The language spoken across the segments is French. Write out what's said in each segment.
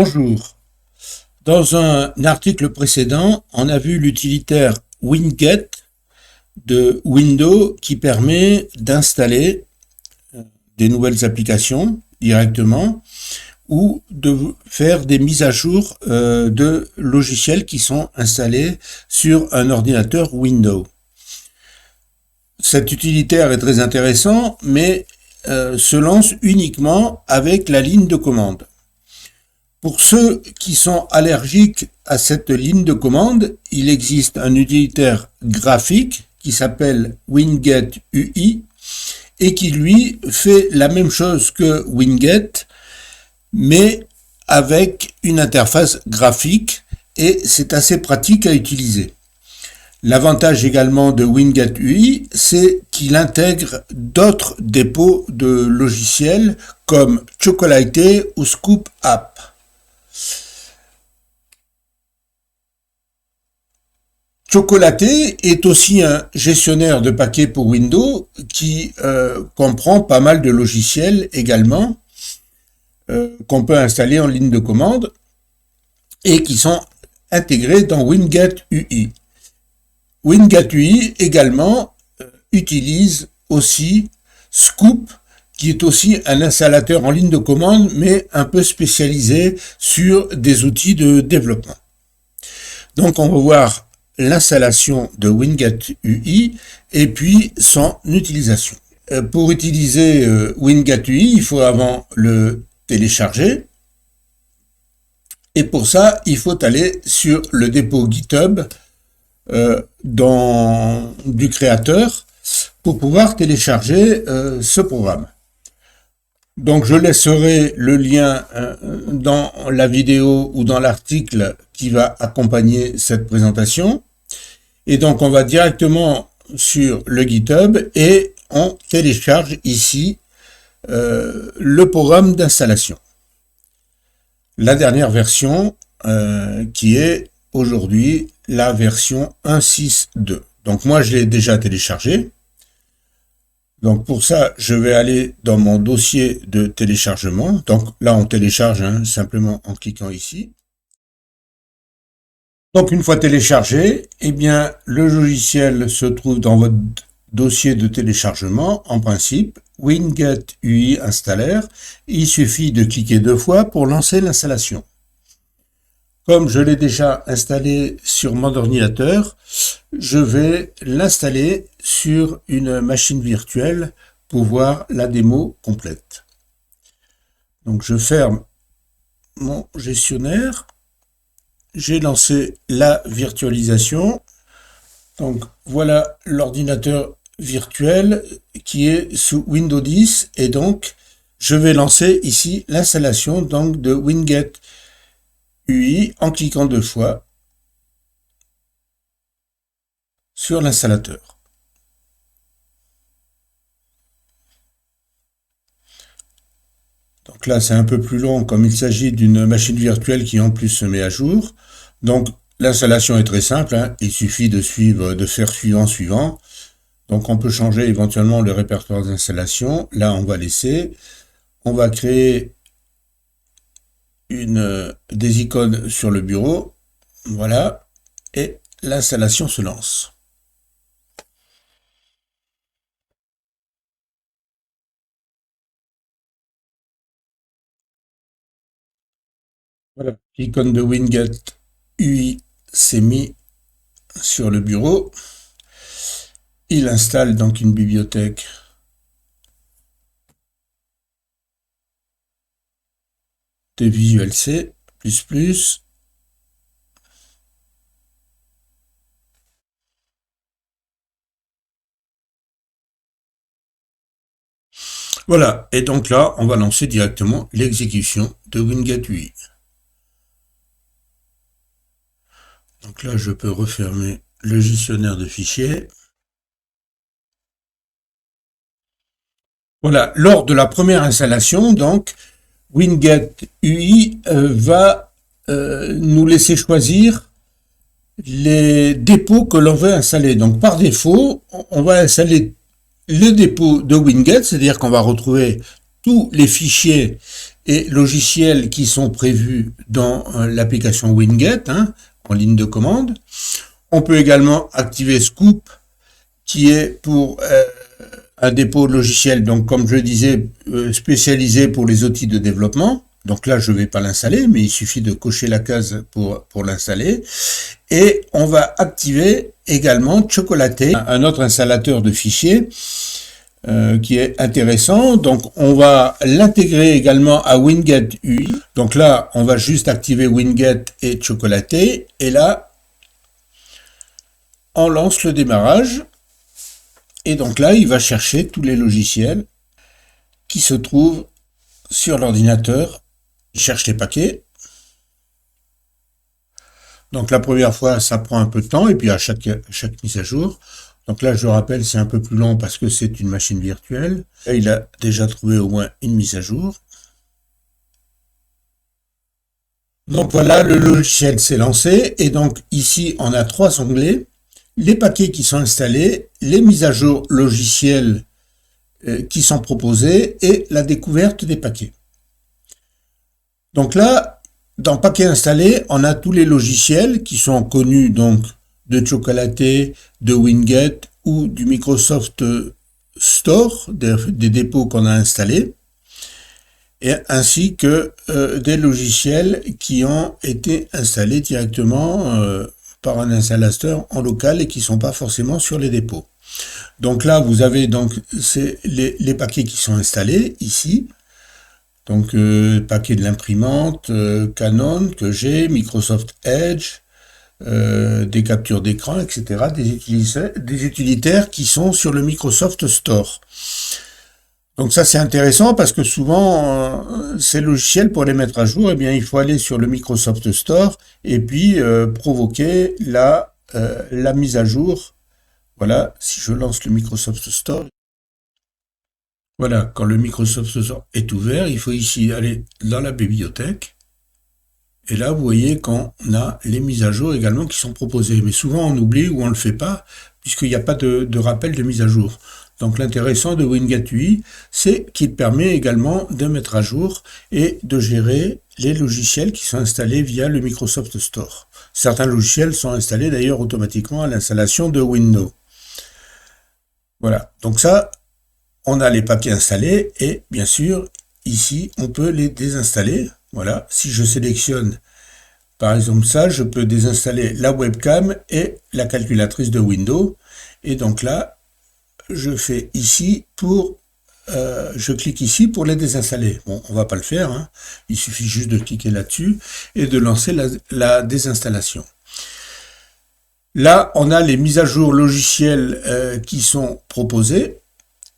Bonjour. Dans un article précédent, on a vu l'utilitaire winget de Windows qui permet d'installer des nouvelles applications directement ou de faire des mises à jour de logiciels qui sont installés sur un ordinateur Windows. Cet utilitaire est très intéressant, mais se lance uniquement avec la ligne de commande. Pour ceux qui sont allergiques à cette ligne de commande, il existe un utilitaire graphique qui s'appelle Winget UI et qui lui fait la même chose que Winget, mais avec une interface graphique, et c'est assez pratique à utiliser. L'avantage également de Winget UI, c'est qu'il intègre d'autres dépôts de logiciels comme Chocolatey ou Scoop App. Chocolatey est aussi un gestionnaire de paquets pour Windows qui comprend pas mal de logiciels également qu'on peut installer en ligne de commande et qui sont intégrés dans Winget UI. Winget UI également utilise aussi Scoop, qui est aussi un installateur en ligne de commande, mais un peu spécialisé sur des outils de développement. Donc on va voir l'installation de Winget UI et puis son utilisation. Pour utiliser Winget UI, il faut avant le télécharger. Et pour ça, il faut aller sur le dépôt GitHub du créateur pour pouvoir télécharger ce programme. Donc je laisserai le lien dans la vidéo ou dans l'article qui va accompagner cette présentation. Et donc on va directement sur le GitHub et on télécharge ici le programme d'installation. La dernière version qui est aujourd'hui la version 1.6.2. Donc moi je l'ai déjà téléchargé. Donc pour ça, je vais aller dans mon dossier de téléchargement. Donc là, on télécharge simplement en cliquant ici. Donc une fois téléchargé, eh bien le logiciel se trouve dans votre dossier de téléchargement. En principe, Winget UI Installer. Il suffit de cliquer 2 fois pour lancer l'installation. Comme je l'ai déjà installé sur mon ordinateur, je vais l'installer sur une machine virtuelle pour voir la démo complète. Donc je ferme mon gestionnaire. J'ai lancé la virtualisation. Donc voilà l'ordinateur virtuel qui est sous Windows 10 et donc je vais lancer ici l'installation donc de Winget UI en cliquant 2 fois sur l'installateur. Donc là, c'est un peu plus long comme il s'agit d'une machine virtuelle qui en plus se met à jour. Donc l'installation est très simple, il suffit de faire suivant. Donc on peut changer éventuellement le répertoire d'installation. Là, on va laisser. On va créer des icônes sur le bureau. Voilà. Et l'installation se lance. Voilà, l'icône de Winget UI s'est mis sur le bureau. Il installe donc une bibliothèque de Visual C++. Voilà, et donc là, on va lancer directement l'exécution de Winget UI. Donc là, je peux refermer le gestionnaire de fichiers. Voilà, lors de la première installation, donc, Winget UI va nous laisser choisir les dépôts que l'on veut installer. Donc par défaut, on va installer le dépôt de Winget, c'est-à-dire qu'on va retrouver tous les fichiers et logiciels qui sont prévus dans l'application Winget, en ligne de commande. On peut également activer Scoop, qui est pour un dépôt de logiciel, donc comme je disais, spécialisé pour les outils de développement. Donc là, je ne vais pas l'installer, mais il suffit de cocher la case pour l'installer. Et on va activer également Chocolaté, un autre installateur de fichiers qui est intéressant. Donc on va l'intégrer également à Winget UI. Donc là, on va juste activer Winget et Chocolaté. Et là, on lance le démarrage. Et donc là, il va chercher tous les logiciels qui se trouvent sur l'ordinateur. Il cherche les paquets. Donc la première fois, ça prend un peu de temps, et puis à chaque mise à jour. Donc là, je rappelle, c'est un peu plus long parce que c'est une machine virtuelle. Là, il a déjà trouvé au moins une mise à jour. Donc voilà, le logiciel s'est lancé, et donc ici, on a 3 onglets. Les paquets qui sont installés, les mises à jour logicielles qui sont proposées, et la découverte des paquets. Donc là, dans paquets installés, on a tous les logiciels qui sont connus donc de Chocolaté, de Winget ou du Microsoft Store, des dépôts qu'on a installés, et ainsi que des logiciels qui ont été installés directement par un installateur en local et qui ne sont pas forcément sur les dépôts. Donc là, vous avez donc les paquets qui sont installés ici. Donc, paquet de l'imprimante, Canon que j'ai, Microsoft Edge, des captures d'écran, etc. Des utilitaires qui sont sur le Microsoft Store. Donc ça, c'est intéressant parce que souvent, ces logiciels, pour les mettre à jour, eh bien, il faut aller sur le Microsoft Store et puis provoquer la mise à jour. Voilà, si je lance le Microsoft Store. Voilà, quand le Microsoft Store est ouvert, il faut ici aller dans la bibliothèque. Et là, vous voyez qu'on a les mises à jour également qui sont proposées. Mais souvent, on oublie ou on ne le fait pas, puisqu'il n'y a pas de rappel de mise à jour. Donc, l'intéressant de Winget UI, c'est qu'il permet également de mettre à jour et de gérer les logiciels qui sont installés via le Microsoft Store. Certains logiciels sont installés d'ailleurs automatiquement à l'installation de Windows. Voilà, donc ça, on a les paquets installés et bien sûr, ici, on peut les désinstaller. Voilà, si je sélectionne par exemple ça, je peux désinstaller la webcam et la calculatrice de Windows. Et donc là, je fais ici je clique ici pour les désinstaller. Bon, on va pas le faire, il suffit juste de cliquer là-dessus et de lancer la désinstallation. Là, on a les mises à jour logicielles qui sont proposées.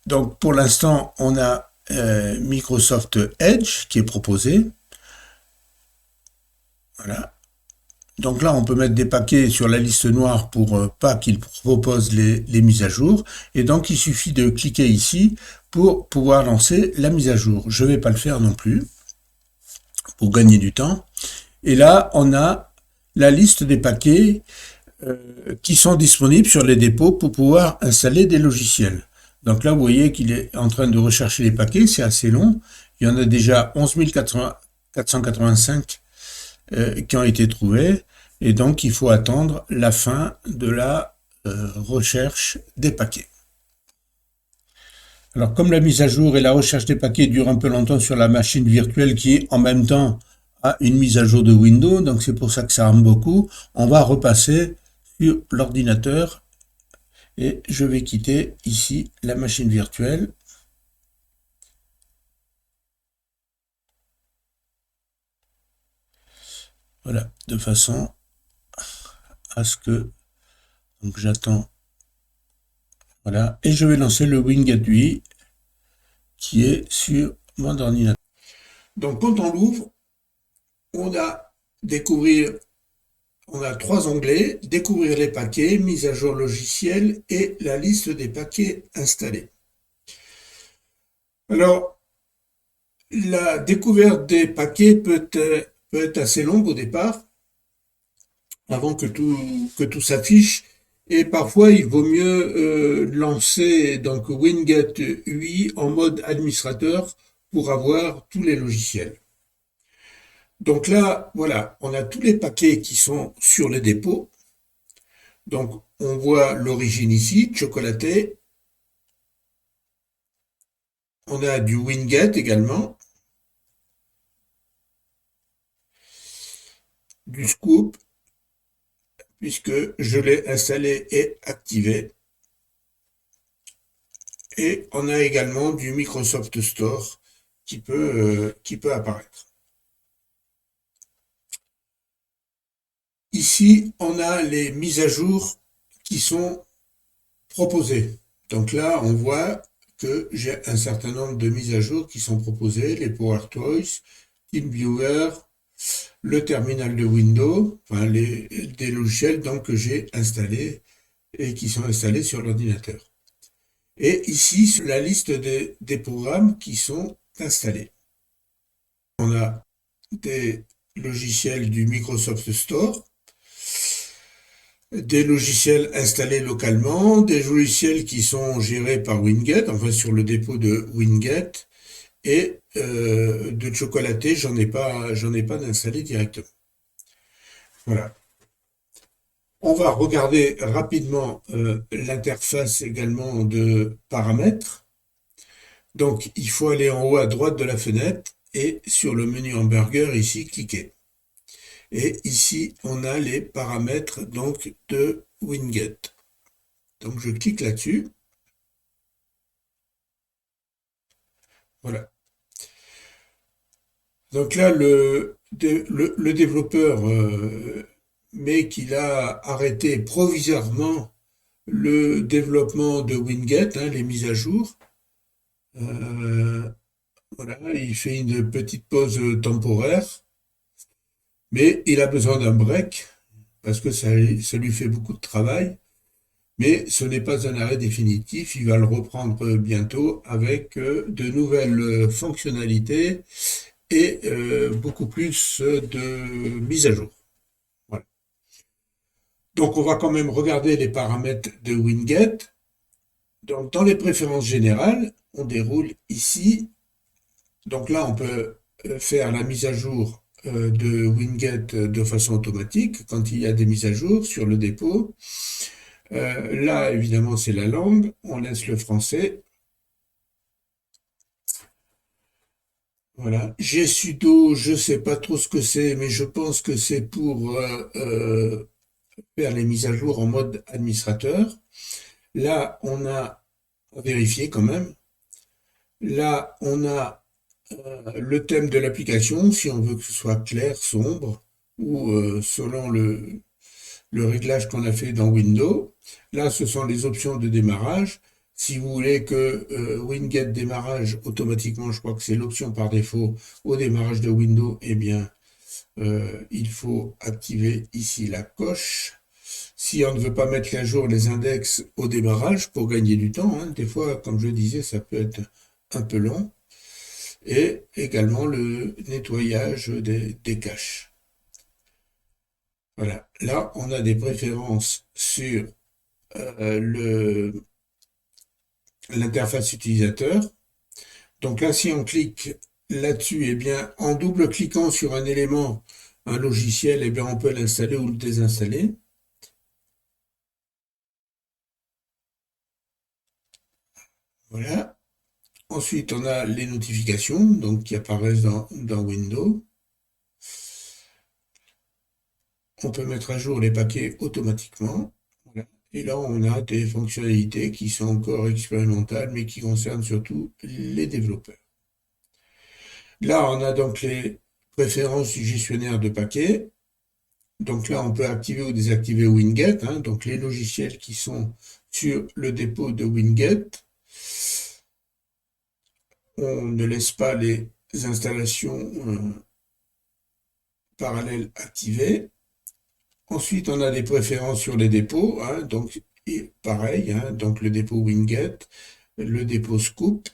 Donc pour l'instant, on a Microsoft Edge qui est proposé. Voilà. Donc là, on peut mettre des paquets sur la liste noire pour pas qu'il propose les mises à jour. Et donc, il suffit de cliquer ici pour pouvoir lancer la mise à jour. Je ne vais pas le faire non plus pour gagner du temps. Et là, on a la liste des paquets qui sont disponibles sur les dépôts pour pouvoir installer des logiciels. Donc là, vous voyez qu'il est en train de rechercher les paquets. C'est assez long. Il y en a déjà 11 485 qui ont été trouvés. Et donc, il faut attendre la fin de la recherche des paquets. Alors, comme la mise à jour et la recherche des paquets durent un peu longtemps sur la machine virtuelle qui, en même temps, a une mise à jour de Windows, donc c'est pour ça que ça rame beaucoup, on va repasser sur l'ordinateur et je vais quitter ici la machine virtuelle. Voilà, de façon à ce que donc j'attends, voilà, et je vais lancer le Winget UI qui est sur mon ordinateur. Donc quand on l'ouvre, on a on a 3 onglets, découvrir les paquets, mise à jour logiciel et la liste des paquets installés. Alors, la découverte des paquets peut être assez longue au départ, avant que tout s'affiche. Et parfois, il vaut mieux lancer donc Winget UI en mode administrateur pour avoir tous les logiciels. Donc là, voilà, on a tous les paquets qui sont sur le dépôt. Donc on voit l'origine ici, chocolaté. On a du Wingate également, du Scoop, puisque je l'ai installé et activé. Et on a également du Microsoft Store qui peut apparaître. Ici, on a les mises à jour qui sont proposées. Donc là, on voit que j'ai un certain nombre de mises à jour qui sont proposées, les PowerToys, TeamViewer, le terminal de Windows, enfin des logiciels donc, que j'ai installés et qui sont installés sur l'ordinateur. Et ici, sur la liste des programmes qui sont installés. On a des logiciels du Microsoft Store, des logiciels installés localement, des logiciels qui sont gérés par Wingate, enfin sur le dépôt de Wingate, et de chocolaté, j'en ai pas d'installé directement. Voilà. On va regarder rapidement l'interface également de paramètres. Donc, il faut aller en haut à droite de la fenêtre et sur le menu hamburger ici, cliquer. Et ici, on a les paramètres donc de Wingate. Donc, je clique là-dessus. Voilà. Donc là, le développeur met qu'il a arrêté provisoirement le développement de Wingate, hein, les mises à jour. Voilà, il fait une petite pause temporaire, mais il a besoin d'un break parce que ça lui fait beaucoup de travail. Mais ce n'est pas un arrêt définitif, il va le reprendre bientôt avec de nouvelles fonctionnalités et beaucoup plus de mises à jour. Voilà. Donc on va quand même regarder les paramètres de Wingate. Donc dans les préférences générales, on déroule ici. Donc là on peut faire la mise à jour de Wingate de façon automatique quand il y a des mises à jour sur le dépôt. Là, évidemment, c'est la langue. On laisse le français. Voilà. G-sudo, je sais pas trop ce que c'est, mais je pense que c'est pour faire les mises à jour en mode administrateur. Là, on a vérifié quand même. Là, on a le thème de l'application, si on veut que ce soit clair, sombre, ou selon le réglage qu'on a fait dans Windows. Là, ce sont les options de démarrage. Si vous voulez que Wingate démarrage automatiquement, je crois que c'est l'option par défaut au démarrage de Windows, eh bien, il faut activer ici la coche. Si on ne veut pas mettre à jour les index au démarrage pour gagner du temps, hein, des fois, comme je disais, ça peut être un peu long. Et également le nettoyage des caches. Voilà. Là, on a des préférences sur l'interface utilisateur. Donc là, si on clique là-dessus, eh bien, en double-cliquant sur un élément, un logiciel, eh bien, on peut l'installer ou le désinstaller. Voilà. Ensuite, on a les notifications donc, qui apparaissent dans Windows. On peut mettre à jour les paquets automatiquement. Voilà. Et là, on a des fonctionnalités qui sont encore expérimentales, mais qui concernent surtout les développeurs. Là, on a donc les préférences du gestionnaire de paquets. Donc là, on peut activer ou désactiver Wingate, hein, donc les logiciels qui sont sur le dépôt de Wingate. On ne laisse pas les installations parallèles activées. Ensuite, on a des préférences sur les dépôts, hein, donc et pareil, hein, donc le dépôt Wingate, le dépôt Scoop,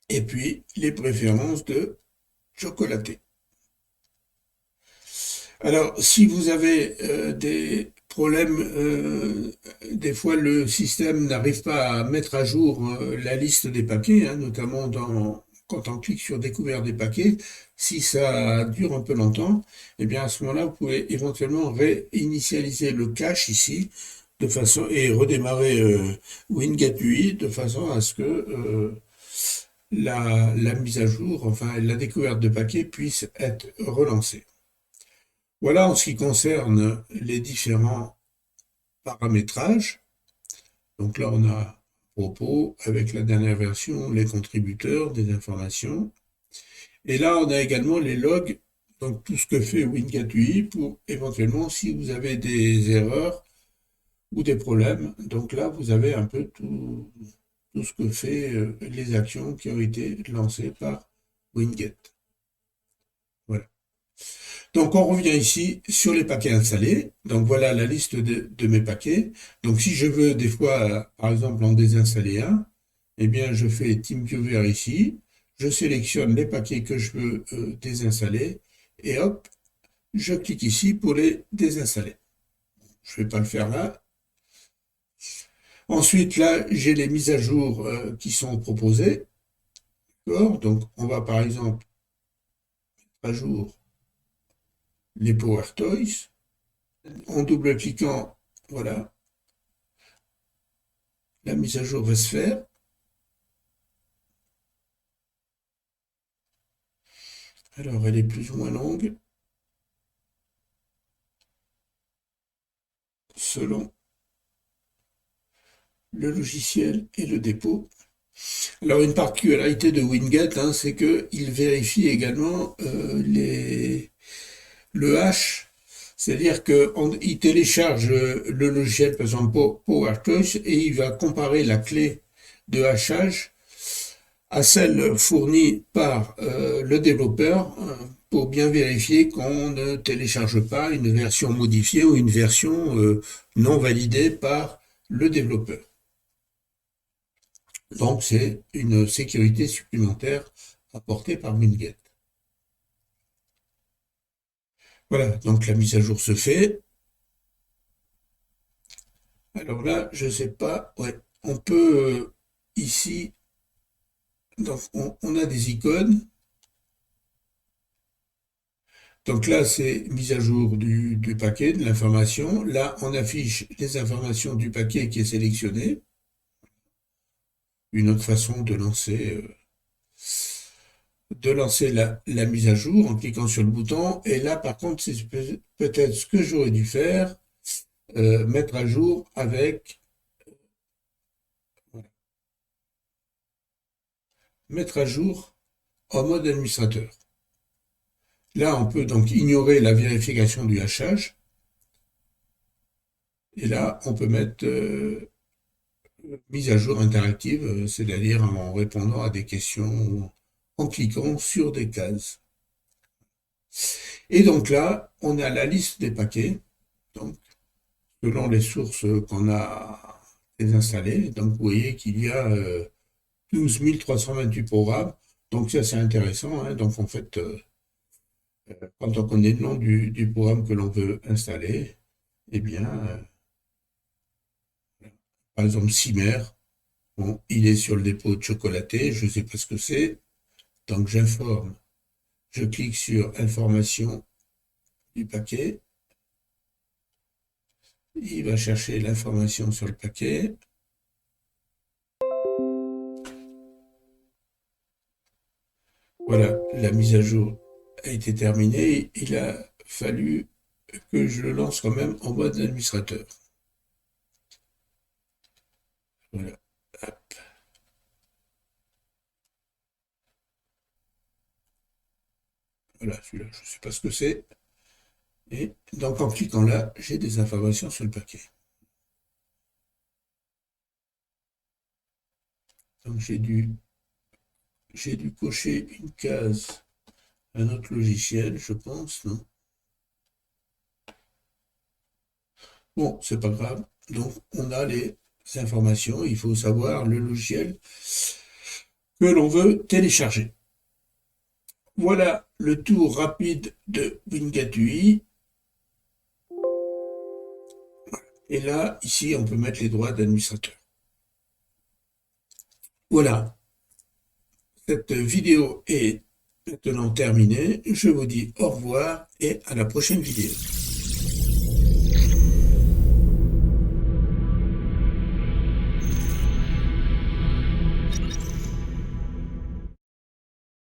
et puis les préférences de chocolaté. Alors, si vous avez des problèmes, des fois le système n'arrive pas à mettre à jour la liste des paquets, hein, notamment quand on clique sur découverte des paquets, si ça dure un peu longtemps, eh bien à ce moment-là, vous pouvez éventuellement réinitialiser le cache ici, de façon et redémarrer Winget UI de façon à ce que la mise à jour, enfin la découverte de paquets puisse être relancée. Voilà en ce qui concerne les différents paramétrages. Donc là, on a propos avec la dernière version, les contributeurs, des informations. Et là, on a également les logs, donc tout ce que fait Winget UI pour éventuellement, si vous avez des erreurs ou des problèmes. Donc là, vous avez un peu tout ce que fait les actions qui ont été lancées par Winget. Voilà. Donc on revient ici sur les paquets installés. Donc voilà la liste de mes paquets. Donc si je veux des fois, par exemple, en désinstaller un, eh bien je fais TeamViewer ici, je sélectionne les paquets que je veux désinstaller et hop, je clique ici pour les désinstaller. Je ne vais pas le faire là. Ensuite là, j'ai les mises à jour qui sont proposées. Donc on va par exemple mettre à jour les Power Toys. En double-cliquant, voilà, la mise à jour va se faire. Alors, elle est plus ou moins longue, selon le logiciel et le dépôt. Alors, une particularité de Winget, c'est qu'il vérifie également le hash, c'est-à-dire qu'il télécharge le logiciel, par exemple PowerToys, et il va comparer la clé de hachage à celle fournie par le développeur pour bien vérifier qu'on ne télécharge pas une version modifiée ou une version non validée par le développeur. Donc c'est une sécurité supplémentaire apportée par Winget. Voilà, donc la mise à jour se fait. Alors là, je ne sais pas, ouais, on peut ici, donc on a des icônes. Donc là, c'est mise à jour du paquet, de l'information. Là, on affiche les informations du paquet qui est sélectionné. Une autre façon de lancer la mise à jour en cliquant sur le bouton. Et là, par contre, c'est peut-être ce que j'aurais dû faire, mettre à jour avec... Voilà, mettre à jour en mode administrateur. Là, on peut donc ignorer la vérification du hachage. Et là, on peut mettre mise à jour interactive, c'est-à-dire en répondant à des questions, en cliquant sur des cases. Et donc là, on a la liste des paquets, donc selon les sources qu'on a désinstallées. Donc vous voyez qu'il y a 12 328 programmes. Donc ça c'est intéressant. Donc en fait, quand on connaît le nom du programme que l'on veut installer, eh bien, par exemple Cimer, bon, il est sur le dépôt de chocolaté, je ne sais pas ce que c'est. Donc j'informe, je clique sur information du paquet. Il va chercher l'information sur le paquet. Voilà, la mise à jour a été terminée. Il a fallu que je le lance quand même en mode administrateur. Voilà. Hop. Voilà, celui-là, je ne sais pas ce que c'est. Et donc en cliquant là, j'ai des informations sur le paquet. Donc j'ai dû cocher une case, un autre logiciel, je pense, non? Bon, c'est pas grave. Donc on a les informations, il faut savoir le logiciel que l'on veut télécharger. Voilà le tour rapide de Winget UI. Et là, ici, on peut mettre les droits d'administrateur. Voilà, Cette vidéo est maintenant terminée. Je vous dis au revoir et à la prochaine vidéo.